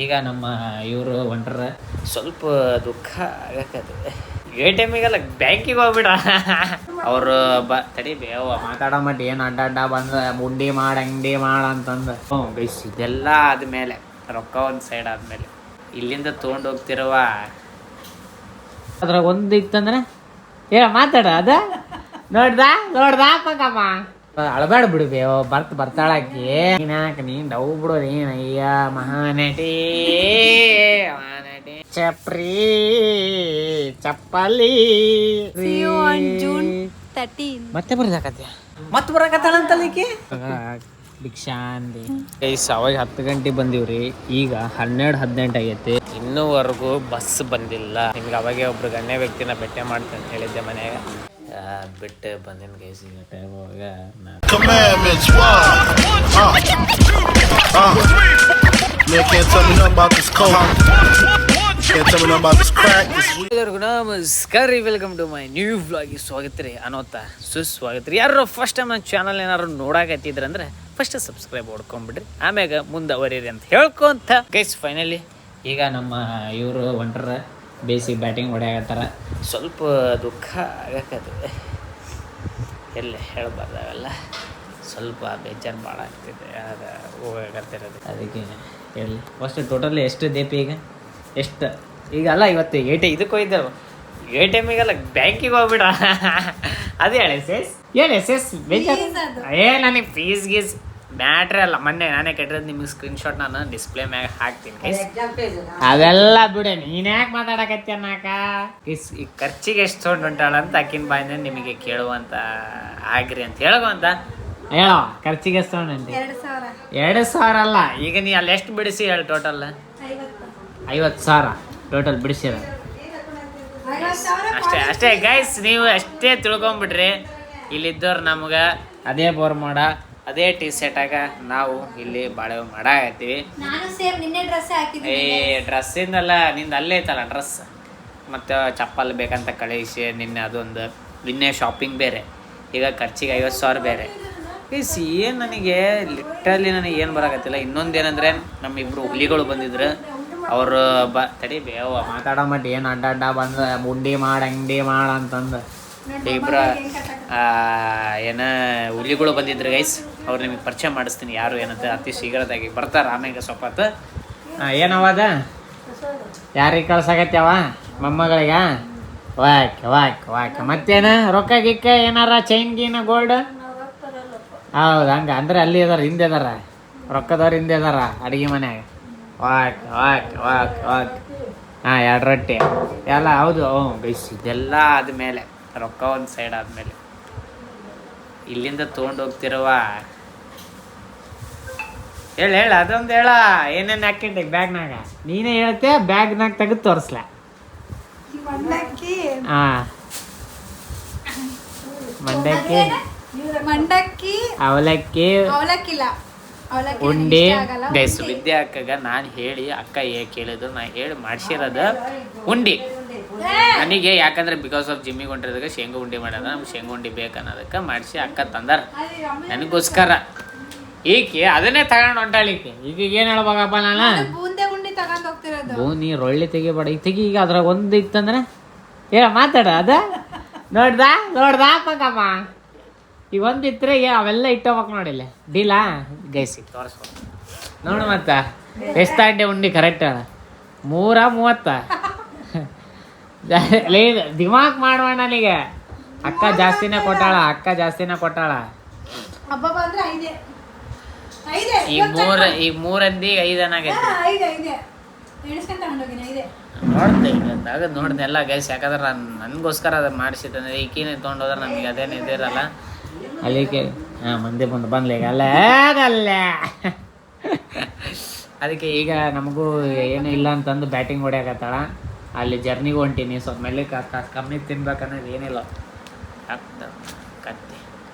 ಈಗ ನಮ್ಮ ಇವರು ಹೊಂಟ್ರ ಸ್ವಲ್ಪ ದುಃಖ ಆಗಕದು ಎ ಟೈಮಿಗೆಲ್ಲ ಬ್ಯಾಂಕಿಗೆ ಹೋಗ್ಬಿಡ ಅವರು ತಡಿ ಬೇವ ಮಾತಾಡೋ ಮಟ್ಟ ಏನು ಅಡ್ಡ ಬಂದ ಮುಂಡಿ ಮಾಡಿ ಅಂಗಡಿ ಮಾಡ ಅಂತಂದು ಗೈಸ್ ಇದೆಲ್ಲ ಆದ್ಮೇಲೆ ರೊಕ್ಕ ಒಂದು ಸೈಡ್ ಆದ್ಮೇಲೆ ಇಲ್ಲಿಂದ ತೊಗೊಂಡು ಹೋಗ್ತಿರುವ ಅದ್ರಾಗ ಒಂದು ಇತ್ತಂದ್ರೆ ಹೇಳ ಮಾತಾಡ ಅದ ನೋಡ್ದ ಪಕ್ಕಮ್ಮ ಅಳಬೇಡ ಬಿಡುಬೇ ಬರ್ತಾಳಾಕಿ ನೀನ್ ಡವ್ ಬಿಡೋದು ಏನ್ ಅಯ್ಯ ಮಹಾನಟಿ ಚಪ್ರಿ ಚಪ್ಪಲಿ ಮತ್ತೆ ಬರಕತ್ತಾಳಂತಲಿಕ್ಕೆ ಭಿಕ್ಷಾಂದಿ ಗೈಸ್ ಅವಾಗ 10 ಗಂಟೆ ಬಂದಿವ್ರಿ ಈಗ 12-18 ಆಗೈತಿ ಇನ್ನೂವರೆಗೂ ಬಸ್ ಬಂದಿಲ್ಲ ನಿಮ್ಗೆ ಅವಾಗೆ ಒಬ್ರು ಗಣ್ಯ ವ್ಯಕ್ತಿನ ಭೇಟಿ ಮಾಡ್ತೇನೆ ಅಂತ ಹೇಳಿದ್ದೆ ಮನ್ಯಾಗ ಬಿಟ್ಟು ಬಂದಿನ ಗೈಸ್ ಈಗ ಟೈಮ್ ಎಲ್ಲರಿಗೂ ನಮಸ್ಕಾರ ರೀ, welcome to my new vlog. ಸ್ವಾಗತ ರೀ ಅನ್ನೋತಾ ಸುಸ್ವಾಗತ ರೀ. ಯಾರು ಫಸ್ಟ್ ಟೈಮ್ ನನ್ನ ಚಾನಲ್ ಏನಾರು ನೋಡಾಕತ್ತಿದ್ರಂದ್ರೆ ಫಸ್ಟ್ ಸಬ್ಸ್ಕ್ರೈಬ್ ಹೊಡ್ಕೊಂಡ್ಬಿಡ್ರಿ, ಆಮ್ಯಾಗ ಮುಂದುವರಿರಿ ಅಂತ ಹೇಳ್ಕೊಂತ ಗೈಸ್ ಫೈನಲಿ ಈಗ ನಮ್ಮ ಇವರು ಹೊಂಟ್ರ ಬೇಸಿಗೆ ಬ್ಯಾಟಿಂಗ್ ಹೊಡೆಯಕತ್ತಾರ. ಸ್ವಲ್ಪ ದುಃಖ ಆಗಕದು ಎಲ್ಲಿ ಹೇಳ್ಬಾರ್ದು, ಅವೆಲ್ಲ ಸ್ವಲ್ಪ ಬೇಜಾರು ಭಾಳ ಆಗ್ತಿದೆ. ಅದು ಹೋಗಕತ್ತಿರೋದು ಅದಕ್ಕೆ ಹೇಳಿ ಫಸ್ಟ್ ಟೋಟಲ್ ಎಷ್ಟು ದೇಪಿ ಈಗ ಎಷ್ಟು ಈಗ ಅಲ್ಲ ಇವತ್ತು ಇದಕ್ಕೆ ಹೋಗಿದ್ದೆವು ಎ ಟೈಮಿಗೆಲ್ಲ ಬ್ಯಾಂಕಿಗೆ ಹೋಗ್ಬಿಡ ಅದೇ ಹೇಳಿ ಎಸ್ ಬೇಜಾರು ನನಗೆ ಫೀಸ್ ಗೀಸ್ ಮ್ಯಾಟ್ರೇ ಅಲ್ಲ. ಮೊನ್ನೆ ನಾನೇ ಕಟ್ಟಿರೋದು ನಿಮ್ಗೆ ಸ್ಕ್ರೀನ್ಶಾಟ್ ನಾನು ಡಿಸ್ಪ್ಲೇ ಮ್ಯಾಗ ಹಾಕ್ತೀನಿ. ಅದೆಲ್ಲ ಬಿಡೆ, ನೀನ್ ಯಾಕೆ ಮಾತಾಡಕತ್ತಿ ಅನ್ನಾಕ ಈ ಖರ್ಚಿಗೆ ಎಷ್ಟು ತೊಗೊಂಡು ಹೊಂಟಾಳ ಅಂತ ಅಕ್ಕಿನ ಬಾಯಿಂದ ನಿಮಗೆ ಕೇಳುವಂತ ಆಗ್ರಿ ಅಂತ ಹೇಳುವಂತ ಹೇಳೋ. ಖರ್ಚಿಗೆ ಎಷ್ಟು ತೊಗೊಂಡಂತೆ? 2,000 ಅಲ್ಲ. ಈಗ ನೀ ಅಲ್ಲಿ ಎಷ್ಟು ಬಿಡಿಸಿ ಹೇಳಿ? ಟೋಟಲ್ 50,000 ಟೋಟಲ್ ಬಿಡಿಸಿರ ಅಷ್ಟೇ ಗೈಸ್. ನೀವು ಅಷ್ಟೇ ತಿಳ್ಕೊಂಬಿಡ್ರಿ. ಇಲ್ಲಿದ್ದವ್ರು ನಮ್ಗೆ ಅದೇ ಬೋರ್ ಮಾಡ ಅದೇ ಟೀ ಶರ್ಟ್ ಆಗ ನಾವು ಇಲ್ಲಿ ಬಾಳೆ ಮಾಡಾಕತ್ತೀವಿ. ಡ್ರೆಸ್ಸಿಂದಲ್ಲ, ನಿಂದು ಅಲ್ಲೇ ಐತಲ್ಲ ಡ್ರೆಸ್ ಮತ್ತು ಚಪ್ಪಲ್ ಬೇಕಂತ ಕಳಿಸಿ ನಿನ್ನೆ ಅದೊಂದು, ನಿನ್ನೆ ಶಾಪಿಂಗ್ ಬೇರೆ, ಈಗ ಖರ್ಚಿಗೆ 50,000 ಬೇರೆ. ಗೈಸ್ ಏನು ನನಗೆ ಲಿಟ್ರಲಿ ನನಗೆ ಏನು ಬರೋಕತ್ತಿಲ್ಲ. ಇನ್ನೊಂದೇನಂದರೆ ನಮ್ಮಿಬ್ರು ಹುಲಿಗಳು ಬಂದಿದ್ರು. ಅವರು ತಡಿ ಬೇವ ಮಾತಾಡೋ ಮಟ್ಟ ಏನು ಅಡ್ಡ ಬಂದ ಮುಂಡಿ ಮಾಡಿ ಅಂಗಡಿ ಮಾಡ ಅಂತಂದು ಇಬ್ಬರು ಏನ ಹುಲಿಗಳು ಬಂದಿದ್ರು ಗೈಸ್. ಅವ್ರು ನಿಮಗೆ ಪರಿಚಯ ಮಾಡಿಸ್ತೀನಿ ಯಾರು ಏನಂತ. ಅತಿ ಶೀಘ್ರದಾಗಿ ಬರ್ತಾರೆ ಆಮೇಲೆ ಸ್ವಲ್ಪ ಹೊತ್ತು. ಏನವದ ಯಾರಿಗೆ ಕಳ್ಸಾಕತ್ಯಾವ? ಮೊಮ್ಮಗಳಿಗ? ವಾಕ್ ಮತ್ತೇನ ರೊಕ್ಕ ಗಿಕ್ಕ ಏನಾರ ಚೈನ್ ಗೀನ ಗೋಲ್ಡ್? ಹೌದು, ಹಂಗೆ ಅಂದ್ರೆ ಅಲ್ಲಿ ಅದಾರ, ಹಿಂದೆ ಅದಾರ ರೊಕ್ಕದವ್ರು, ಹಿಂದೆ ಅದಾರ ಅಡುಗೆ ಮನ್ಯಾಗ. ವಾಕ್ 2 ರೊಟ್ಟಿ ಎಲ್ಲ ಹೌದು. ಗೈಸ್ ಇದೆಲ್ಲ ಆದಮೇಲೆ ರೊಕ್ಕ ಒಂದು ಸೈಡ್ ಆದಮೇಲೆ ಇಲ್ಲಿಂದ ತೊಗೊಂಡು ಹೋಗ್ತಿರುವ ಹೇಳ ಅದೊಂದು ಹೇಳ. ಏನೇನು ಹಾಕಿಂಟೆ ಬ್ಯಾಗ್ನಾಗ? ನೀನೇ ಹೇಳ್ತೆ, ಬ್ಯಾಗ್ನಾಗ ತೆಗೆದು ತೋರಿಸ್ಲ. ಮಂಡಕ್ಕಿ ಅವಲಕ್ಕಿ ಉಂಡಿ ಗೈಸ್. ವಿದ್ಯೆ ಅಕ್ಕಗ ನಾನು ಹೇಳಿ ಅಕ್ಕ ಕೇಳಿದ್ರು, ನಾ ಹೇಳಿ ಮಾಡಿಸಿರೋದು ಉಂಡಿ ನನಗೆ. ಯಾಕಂದ್ರೆ ಬಿಕಾಸ್ ಆಫ್ ಜಿಮ್ಮಿಗೆ ಹೊಂಟಿರೋದಾಗ ಶೇಂಗಾ ಉಂಡಿ ಮಾಡೋದ, ನಮ್ಗೆ ಶೇಂಗಾ ಉಂಡಿ ಬೇಕನ್ನೋದಕ್ಕೆ ಮಾಡಿಸಿ ಅಕ್ಕ ತಂದಾರ ನನಗೋಸ್ಕರ. ಈಕೆ ಅದನ್ನೇ ತಗೊಂಡು ಹೊಂಟಾಳಿಕೆ. ಈಗ ಏನು ಹೇಳ್ಬೇಕಪ್ಪ ನಾನು? ಬೂನಿ ರೊಳ್ಳಿ ತೆಗಿಬೇಡ, ಈಗ ತೆಗಿ. ಈಗ ಅದ್ರಾಗ ಒಂದು ಇತ್ತಂದ್ರೆ ಹೇಳ ಮಾತಾಡ ಅದ ನೋಡ್ದ ಪಕ್ಕಮ್ಮ. ಈಗ ಒಂದಿತ್ರೆ ಅವೆಲ್ಲ ಇಟ್ಟೋಗ್ಬೇಕು ನೋಡಿಲ್ಲ ಡೀಲ ಗೈಸಿ ತೋರಿಸ್ಬೇಕು ನೋಡು. ಮತ್ತ ಎಷ್ಟು ಅಂಡೆ ಉಂಡಿ ಕರೆಕ್ಟ್ ಅಲ್ಲ? 330 ದಿಮಾಕ್ ಮಾಡುವ ನನಗೆ. ಅಕ್ಕ ಜಾಸ್ತಿನೇ ಕೊಟ್ಟಾಳ ಈಗ 3 5 ಅನ್ನಾಗೈತಿ. ನೋಡ್ದೆ ಎಲ್ಲ ಗೈಸ್. ಯಾಕಂದ್ರೆ ನನಗೋಸ್ಕರ ಅದು ಮಾಡಿಸಿದ್ರೆ ಈಕಿನೇ ತೊಗೊಂಡೋದ್ರೆ ನಮಗೆ ಅದೇನು ಇದಿರಲ್ಲ. ಅಲ್ಲಿಗೆ ಮಂದಿ ಬಂದ್ಲೀಗ ಅಲ್ಲೇ ಅದಕ್ಕೆ ಈಗ ನಮಗೂ ಏನು ಇಲ್ಲ ಅಂತಂದು ಬ್ಯಾಟಿಂಗ್ ಹೊಡ್ಯಾಕತ್ತಾಳ. ಅಲ್ಲಿ ಜರ್ನಿಗೂ ಹೊಂಟೀನಿ. ಸ್ವಲ್ಪ ಮೇಲೆ ಕಮ್ಮಿ ತಿನ್ಬೇಕನ್ನೋದು ಏನಿಲ್ಲ. ಕತ್ತಿ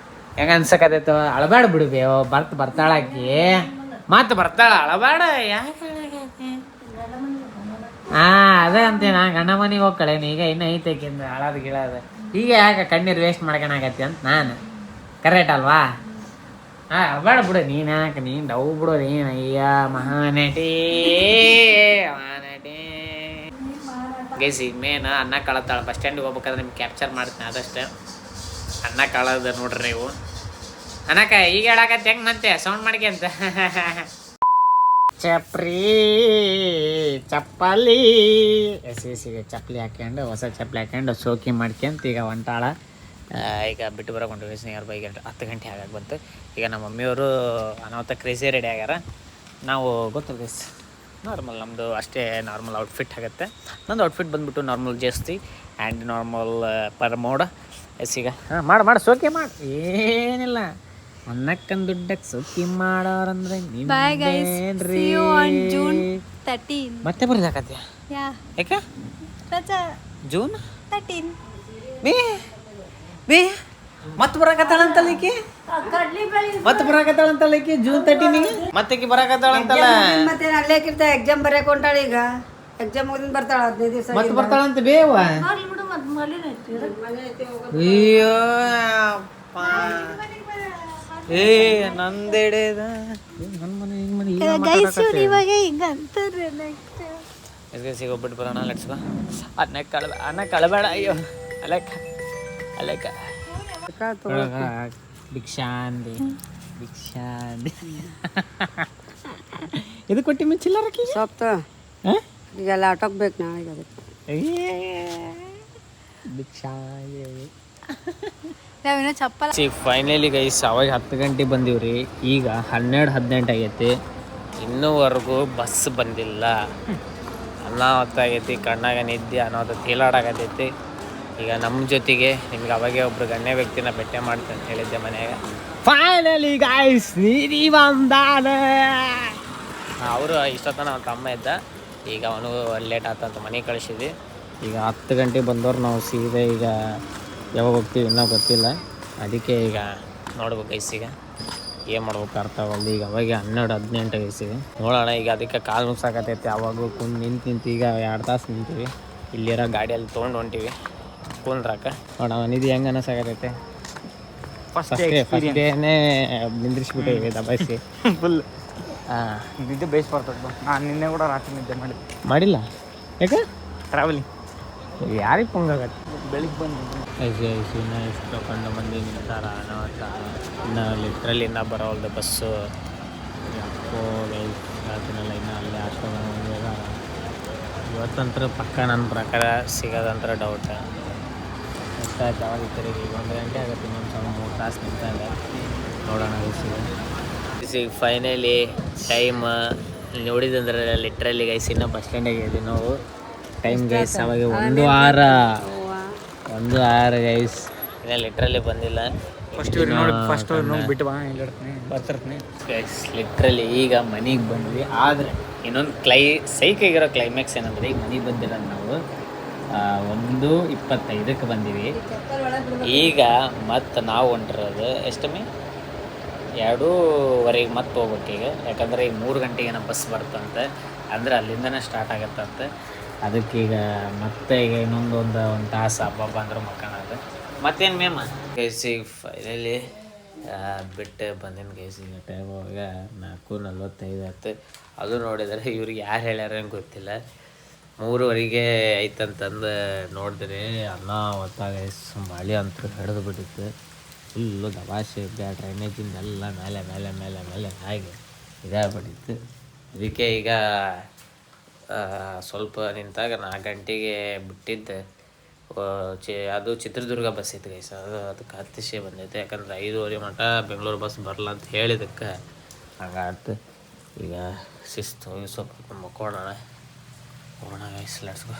ಹೆಂಗ ಅನ್ಸಕತ್ತೈತ? ಅಳಬೇಡ ಬಿಡುಬೇ, ಬರ್ತಾಳಾಕಿ ಮತ್ತೆ ಬರ್ತಾಳ. ಅಳಬೇಡ ಯಾಕೆ? ಅದೇ ಅಂತೀನ ಗಂಡ ಮನೆಗೆ ಹೋಗ್ಕಳೇನಿ. ಈಗ ಇನ್ನೂ ಐತೈಕಿಂದ ಅಳೋದು ಗಿಳೋದು. ಈಗ ಯಾಕೆ ಕಣ್ಣೀರು ವೇಸ್ಟ್ ಮಾಡ್ಕೊಳಕತ್ತಿ ಅಂತ ನಾನು. ಕರೆಕ್ಟ್ ಅಲ್ವಾ? ಬೇಡ ಬಿಡು ನೀನು ಯಾಕೆ ನೀನು ಡವ್ ಬಿಡೋದು ಏನು ಅಯ್ಯ ಮಹಾನಟಿ ಮಹಾನಟಿ ಗೈಸಿ ಮೇನ್ ಅನ್ನ ಕಾಳತ್ತಾಳ ಬಸ್ ಸ್ಟ್ಯಾಂಡಿಗೆ ಹೋಗ್ಬೇಕಾದ್ರೆ ನಿಮ್ಗೆ ಕ್ಯಾಪ್ಚರ್ ಮಾಡ್ತೀನಿ ಆದಷ್ಟು ಅನ್ನ ಕಾಳದ ನೋಡ್ರಿ ನೀವು ಅನ್ನಕ್ಕ ಈಗ ಹೇಳಕತ್ತೆ ಹೆಂಗೆ ಮತ್ತೆ ಸೌಂಡ್ ಮಾಡ್ಕೊಂತ ಚಪ್ರಿ ಚಪ್ಪಲಿ ಎಸಿಗೆ ಚಪ್ಪಲಿ ಹಾಕ್ಯಂಡು ಹೊಸ ಚಪ್ಪಲಿ ಹಾಕ್ಯಂಡು ಶೋಕಿ ಮಾಡ್ಕೊಂತ ಈಗ ಹೊಂಟಾಳ ಈಗ ಬಿಟ್ಟು ಬರೋಕೊಂಡು ನಿಯರ್ ಬೈ 10 ಗಂಟೆ ಆಗಾಗ ಬಂತು ಈಗ ನಮ್ಮ ಮಮ್ಮಿಯವರು ಅನಾಹುತ ಕ್ರೇಜಿ ರೆಡಿ ಆಗ್ಯಾರ ನಾವು ಗೊತ್ತಲ್ಲ ಗೈಸ್ ನಾರ್ಮಲ್ ನಮ್ಮದು ಅಷ್ಟೇ ನಾರ್ಮಲ್ ಔಟ್ಫಿಟ್ ಆಗುತ್ತೆ ನಂದು ಔಟ್ಫಿಟ್ ಬಂದುಬಿಟ್ಟು ನಾರ್ಮಲ್ ಜಾಸ್ತಿ ಆ್ಯಂಡ್ ನಾರ್ಮಲ್ ಪರ್ ಮೋಡ ಎಸ್ಸೀಗ ಮಾಡು ಸೋಕಿ ಮಾಡಿ ಏನಿಲ್ಲ ಅನ್ನಕ್ಕಂದು ದುಡ್ಡಕ್ಕೆ ಸೋಕಿ ಮಾಡೋರಂದ್ರೆ ಮತ್ತೆ ಬರ್ದಾಕತ್ಯ ಯಾಕೆ ಜೂನ್ 13 ಬೇ ಮತ್ತೆ ಬರಾಕತ್ತಾಳಂತಲ್ಲಿಕ್ಕೆ ಜೂನ್ 13ಗೆ ಮತ್ತೆ ಬರಾಕತ್ತಾಳಂತಲ್ಲ ಮತ್ತೆ ಅಲ್ಲೇಕಿರ್ತ ಎಕ್ಸಾಮ್ ಬರೆಯಕ್ ಹೊಂಟಾಳ ಈಗ ಎಕ್ಸಾಮ್ ಮುಗಿದ್ ಬರ್ತಾಳ 15 ದಿವಸ ಮತ್ತೆ ಬರ್ತಾಳಂತ ಬೇವ ಅಯ್ಯೋ ಏ ನಂದೆಡೆದ ನನ್ನ ಮನೆ ಹಿಂಗ್ ಮನೆ ಸಿಗೋಗ್ಬಿಟ್ಟು ಬರೋಣ ಲೆಟ್ಸ್ಗೋ ಅನ್ನ ಕಳಬೇಡ ಅಯ್ಯೋ ಅಲೆಕ್ಕ ಭಿಕ್ಷಾಂದಿ ಇದು ಕೊಟ್ಟಿ ಮಿಂಚಿಲ್ಲಾರಕ್ಕೆ ಸೊಪ್ತು ಈಗೆಲ್ಲ ಆಟೋಕ್ ಬೇಕು ನಾಳೆಗೆ ಅದಕ್ಕೆ ಫೈನಲಿ ಗೈಸ್ ಅವಾಗ 10 ಗಂಟೆಗೆ ಬಂದೀವ್ರಿ ಈಗ 12-18 ಆಗೈತಿ ಇನ್ನೂವರೆಗೂ ಬಸ್ ಬಂದಿಲ್ಲ ಅನಾಹುತ ಆಗೈತಿ ಕಣ್ಣಾಗ ನಿದ್ದೆ ಅನಾಹುತ ತೇಲಾಡಾಗತೈತಿ ಈಗ ನಮ್ಮ ಜೊತೆಗೆ ನಿಮ್ಗೆ ಅವಾಗೆ ಒಬ್ರು ಗಣ್ಯ ವ್ಯಕ್ತಿನ ಭೇಟಿ ಮಾಡ್ತೀನಿ ಅಂತ ಹೇಳಿದ್ದೆ ಮನ್ಯಾಗ ಫೈನಲಿ ಗೈಸ್ ನೀರಿ ಬಂದಾನ ಅವರು ಇಷ್ಟೊತ್ತನ ಅವ್ನ ತಮ್ಮ ಇದ್ದ ಈಗ ಅವನು ಲೇಟ್ ಆತಂತ ಮನೆಗೆ ಕಳಿಸಿದ್ವಿ ಈಗ 10 ಗಂಟೆಗೆ ಬಂದವ್ರು ನಾವು ಸೀದಾ ಈಗ ಯಾವಾಗ ಹೋಗ್ತೀವಿ ಇನ್ನೂ ಗೊತ್ತಿಲ್ಲ ಅದಕ್ಕೆ ಈಗ ನೋಡ್ಬೇಕು ಗೈಸಿಗ ಏನು ಮಾಡ್ಬೇಕು ಅರ್ಥ ಆಗಲ್ದು ಈಗ ಅವಾಗ 12-18 ಗೈಸಿಗೆ ನೋಡೋಣ ಈಗ ಅದಕ್ಕೆ ಕಾಲು ನುಗ್ಸಾಕತ್ತೈತೆ ಅವಾಗ ಕುಂದು ನಿಂತು ಈಗ 2 ತಾಸು ನಿಂತೀವಿ ಇಲ್ಲಿರೋ ಗಾಡಿಯಲ್ಲಿ ತೊಗೊಂಡು ಹೊಂಟೀವಿ ಕುಂದ್ರಾಕ ನೋಡೋಣ ನಿಧಿ ಹೆಂಗೆ ಅನಿಸಾಕತ್ತೈತೆ ಫಸ್ಟೇನೆ ನಿಂದ್ರಿಸ್ಬಿಟ್ಟಿವಿ ದಬಾಯಿಸಿ ಫುಲ್ ನಿದ್ದೆ ಬೇಸ್ ಬರ್ತದೆ ನಾನು ನಿನ್ನೆ ಕೂಡ ರಾತ್ರಿ ನಿದ್ದೆ ಮಾಡಿಲ್ಲ ಯಾಕೆ ಟ್ರಾವೆಲಿಂಗ್ ಯಾರಿಗೆ ಪೊಂಗಾಗತ್ತೆ ಬೆಳಿಗ್ಗೆ ಬಂದು ಇನ್ನೂ ಎಷ್ಟು ಕಂಡು ಮಂದಿ ನಿಂತಾರ ಅನಾಹುತ ಇನ್ನು ಲಿಟ್ರಲ್ಲಿ ಇನ್ನೂ ಬರೋಲ್ದು ಬಸ್ಸು ಅಪ್ಪೋ ಹೇಳ್ತೀನಲ್ಲ ಇನ್ನೂ ಅಲ್ಲೇ ಅಷ್ಟೊಂದು ಮಂದಿ ಅದಾರ ಇವತ್ತಂತರ ಪಕ್ಕ ನನ್ನ ಪ್ರಕಾರ ಸಿಗೋದಂತರ ಡೌಟ್ ಎಷ್ಟಾಯ್ತು ಅವಾಗ ಇರ್ತಾರೆ ಈಗ 1 ಗಂಟೆ ಆಗುತ್ತೆ ಇನ್ನೊಂದು 3 ತಾಸು ನಿಂತಾಗ ನೋಡೋಣ ಈಗ ಫೈನಲಿ ಟೈಮ್ ನೋಡಿದಂದ್ರೆ ಲಿಟ್ರಲ್ಲಿ ಗೈಸ್ ಇನ್ನೂ ಬಸ್ ಸ್ಟ್ಯಾಂಡಿಗೆ ಇದ್ದೀವಿ ನಾವು ಟೈಮ್ ಗೈಸ್ ಅವಾಗ 1 ವಾರ ಗೈಸ್ ಇನ್ನು ಲಿಟ್ರಲ್ಲಿ ಬಂದಿಲ್ಲ ಫಸ್ಟ್ ಬಿಟ್ಟು ಬರ್ತಿರ್ತೀನಿ ಗೈಸ್ ಲಿಟ್ರಲ್ಲಿ ಈಗ ಮನೆಗೆ ಬಂದ್ವಿ ಆದರೆ ಇನ್ನೊಂದು ಸೈಕಾಗಿರೋ ಕ್ಲೈಮ್ಯಾಕ್ಸ್ ಏನಂದರೆ ಈಗ ಮನೆಗೆ ಬಂದಿರೋದು ನಾವು 1:25ಕ್ಕೆ ಬಂದೀವಿ ಈಗ ಮತ್ತು ನಾವು ಹೊಂಟಿರೋದು ಎಷ್ಟಮ್ಮಿ 2:15 ಮತ್ತೆ ಹೋಗ್ಬೇಕು ಈಗ ಯಾಕಂದರೆ ಈಗ 3 ಗಂಟೆಗೆ ಏನೋ ಬಸ್ ಬರ್ತಂತೆ ಅಂದರೆ ಅಲ್ಲಿಂದನೇ ಸ್ಟಾರ್ಟ್ ಆಗತ್ತಂತೆ ಅದಕ್ಕೀಗ ಮತ್ತೆ ಈಗ ಇನ್ನೊಂದು ತಾಸು ಹಬ್ಬ ಅಂದ್ರೆ ಮಕ್ಕಳದು ಮತ್ತೇನು ಮೇಮ ಗೈಸಿಗೆ ಫೈನಲಿ ಬಿಟ್ಟು ಬಂದಿನ ಗೈಸಿಗೆ ಟೈಮ್ ಅವಾಗ 4:45 ಆಯ್ತು ಅದು ನೋಡಿದರೆ ಇವ್ರಿಗೆ ಯಾರು ಹೇಳ್ಯಾರ ಗೊತ್ತಿಲ್ಲ 3:15 ಐತಂತಂದು ನೋಡಿದ್ರೆ ಅನ್ನ ಹೊತ್ತಾಗ ಮಳೆ ಅಂತೂ ಹಿಡಿದು ಬಿಟ್ಟಿತ್ತು ಫುಲ್ಲು ದವಾಸೆ ಡ್ರೈನೇಜಿಂದ ಎಲ್ಲ ಮೇಲೆ ಹಾಗೆ ಇದಾಗ್ಬಿಟ್ಟಿತ್ತು ಅದಕ್ಕೆ ಈಗ ಸ್ವಲ್ಪ ನಿಂತಾಗ 4 ಗಂಟೆಗೆ ಬಿಟ್ಟಿದ್ದೆ ಅದು ಚಿತ್ರದುರ್ಗ ಬಸ್ ಇತ್ತು ಗೈಸ್ ಅದಕ್ಕೆ ಹತ್ತಿಸಿ ಬಂದೈತೆ ಯಾಕಂದ್ರೆ 5:15 ಮಟ್ಟ ಬೆಂಗಳೂರು ಬಸ್ ಬರಲ್ಲ ಅಂತ ಹೇಳಿದಕ್ಕೆ ಹಂಗಾಯ್ತು ಈಗ ಶಿಸ್ತು ಸ್ವಲ್ಪ ಮಕ್ಕೋಣ ಹೋಗೋಣ ಗೈಸ್ ಲೆಟ್ಸ್ ಗೋ